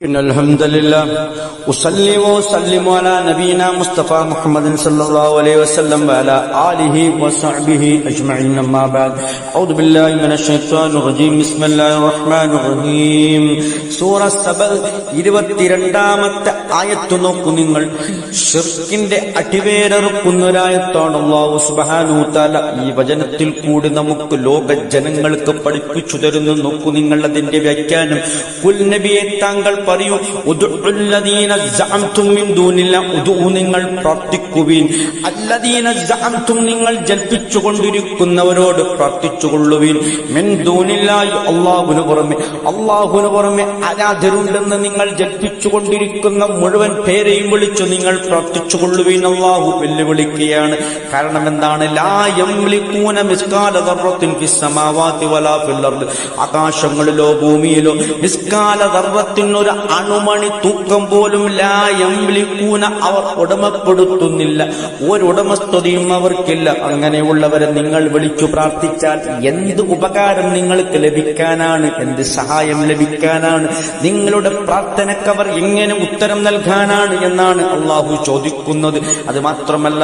إن الحمد لله أصلي وأسلم على نبينا مصطفى محمد صلى الله عليه وسلم وعلى آله وصحبه أجمعين أما بعد أعوذ بالله من الشيطان الرجيم بسم الله الرحمن الرحيم سورة السبع 22ാമത്തെ ആയത്ത് നോക്കൂ നിങ്ങൾ. ശിർക്കിന്റെ അടിവേരറുക്കുന്ന ഒരായത്താണ്. അല്ലാഹു സുബ്ഹാനഹു തആല ഈ വചനത്തിൽ കൂടി നമുക്ക് ലോക ജനങ്ങൾക്ക് പഠിപ്പിച്ചു തരുന്നു. നോക്കൂ നിങ്ങൾ അതിന്റെ വ്യാഖ്യാനം. ഖുൽ നബിയെ താങ്കൾ പറയൂ, ഉദ്ഉല്ലദീന സഅംതും മിൻ ദൂനില്ലാ, നിങ്ങൾ പ്രാർത്ഥിക്കുവിൻ. അല്ലദീന സഅംതും നിങ്ങൾ ജൽപ്പിച്ചുകൊണ്ടിരിക്കുന്നവരോട് പ്രാർത്ഥിച്ചുകൊള്ളുവിൻ. മിൻ ദൂനില്ലാഹി, അല്ലാഹുവിന് പുറമെ ആരാധരുണ്ടെന്ന് നിങ്ങൾ ജൽപ്പിച്ചുകൊണ്ടിരിക്കുന്ന മുഴുവൻ പേരെയും വിളിച്ചു നിങ്ങൾ പ്രാർത്ഥിച്ചുകൊള്ളുവിൻ. അല്ലാഹു വെല്ലുവിളിക്കുകയാണ്. കാരണം എന്താണ്? ലാ യംലികൂന മിസ്കാല ദർറത്തിൻ ഫിസ് സമാവാതി വലാ ഫിൽ അർദ്, ആകാശങ്ങളിലോ ഭൂമിയിലോ മിസ്കാല ദർറത്തിൻ ഒരു അണുമണി തൂക്കം പോലും ലാ യംലികൂന അവർ ഉടമപ്പെടുത്തുന്നില്ല. ഒരു ഉടമസ്ഥതയും അവർക്കില്ല. അങ്ങനെയുള്ളവരെ നിങ്ങൾ വിളിച്ചു പ്രാർത്ഥിച്ചാൽ എന്ത് ഉപകാരം നിങ്ങൾക്ക് ലഭിക്കാനാണ്? എന്ത് സഹായം ലഭിക്കാനാണ്? നിങ്ങളുടെ പ്രാർത്ഥനക്കവർ എങ്ങനെ ഉത്തരം നൽകാനാണ് എന്നാണ് അള്ളാഹു ചോദിക്കുന്നത്. അത് മാത്രമല്ല,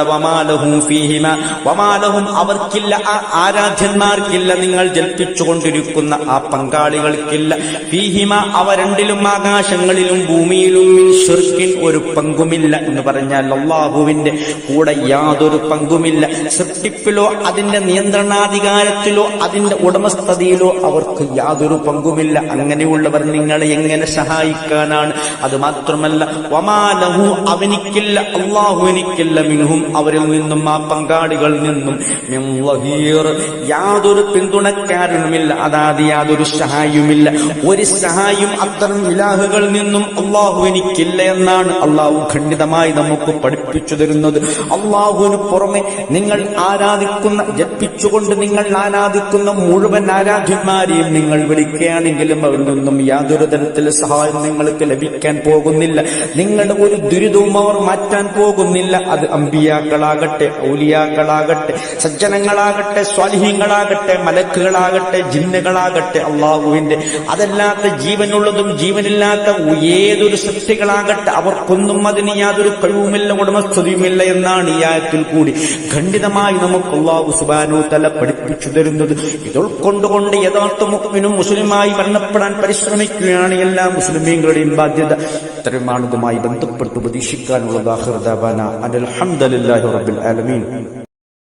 വമാലഹും അവർക്കില്ല, ആ ആരാധ്യന്മാർക്കില്ല, നിങ്ങൾ ജൽപ്പിച്ചുകൊണ്ടിരിക്കുന്ന ആ പങ്കാളികൾക്കില്ല, ഫീഹിമ അവ രണ്ടിലും ആകാശങ്ങളിലും ഭൂമിയിലും മിൻ ശിർക്കിൻ ഒരു പങ്കുമില്ല എന്ന് പറഞ്ഞാൽ അള്ളാഹുവിന്റെ കൂടെ യാതൊരു പങ്കുമില്ല. സൃഷ്ടിപ്പിലോ അതിന്റെ നിയന്ത്രണാധികാരത്തിലോ അതിന്റെ ഉടമസ്ഥതയിലോ അവർക്ക് യാതൊരു പങ്കുമില്ല. അങ്ങനെയുള്ളവർ നിങ്ങളെ എങ്ങനെ സഹായിക്കാനാണ്? അത് മാത്രമല്ല, വമാലഹു അവനിക്കില്ല, അള്ളാഹുവിനിക്കില്ല, മിൻഹും അവരിൽ നിന്നും ആ പങ്കാളികളിൽ നിന്നും മിൻ വഹീർ യാതൊരു പിന്തുണക്കാരനുമില്ല, അതായത് യാതൊരു സഹായിയുമില്ല. ഒരു സഹായം അത്തരം ഇലാഹുകളിൽ നിന്നും അള്ളാഹുവിനിക്കില്ല എന്നാണ് അള്ളാഹു ഖണ്ഡിതമായി നമുക്ക് പഠിപ്പിച്ചു തരുന്നത്. അള്ളാഹുവിന് പുറമെ നിങ്ങൾ ആരാധിക്കുന്ന, ജപിച്ചുകൊണ്ട് നിങ്ങൾ ആരാധിക്കുന്ന മുഴുവൻ ആരാധ്യന്മാരെയും നിങ്ങൾ വിളിക്കുകയാണെങ്കിലും അവരിൽ നിന്നും യാതൊരു തരത്തിലുള്ള സഹായം നിങ്ങൾക്ക് ലഭിക്കാൻ പോകുന്നില്ല. നിങ്ങളുടെ ഒരു ദുരിതവും അവർ മാറ്റാൻ പോകുന്നില്ല. അത് അമ്പിയാക്കളാകട്ടെ, ഔലിയാക്കളാകട്ടെ, സജ്ജനങ്ങളാകട്ടെ, സ്വാലിഹീങ്ങളാകട്ടെ, മലക്കുകളാകട്ടെ, ജിന്നുകളാകട്ടെ, അള്ളാഹുവിന്റെ അതല്ലാത്ത ജീവനുള്ളതും ജീവനില്ലാത്ത ഏതൊരു സൃഷ്ടികളാകട്ടെ, അവർക്കൊന്നും അതിന് യാതൊരു കഴിവുമില്ല, ഉടമസ്ഥതയുമില്ല എന്നാണ് ഈ ആയത്തിൽ കൂടി ഖണ്ഡിതമായി നമുക്ക് അല്ലാഹു സുബ്ഹാനഹു തആല പഠിപ്പിച്ചു തരുന്നത്. ഇത് ഉൾക്കൊണ്ടുകൊണ്ട് യഥാർത്ഥ മുഅ്മിനും മുസ്ലിമായി മരണപ്പെടാൻ പരിശ്രമിക്കുകയാണ് എല്ലാ മുസ്ലിമീങ്ങളുടെയും ബാധ്യത. ഇത്തരമാണ് ഇതുമായി ബന്ധപ്പെട്ട് ഉപദേശിക്കാനുള്ളത്. ആഖിറു ദഅവാന അൽഹംദുലില്ലാഹി റബ്ബിൽ ആലമീൻ.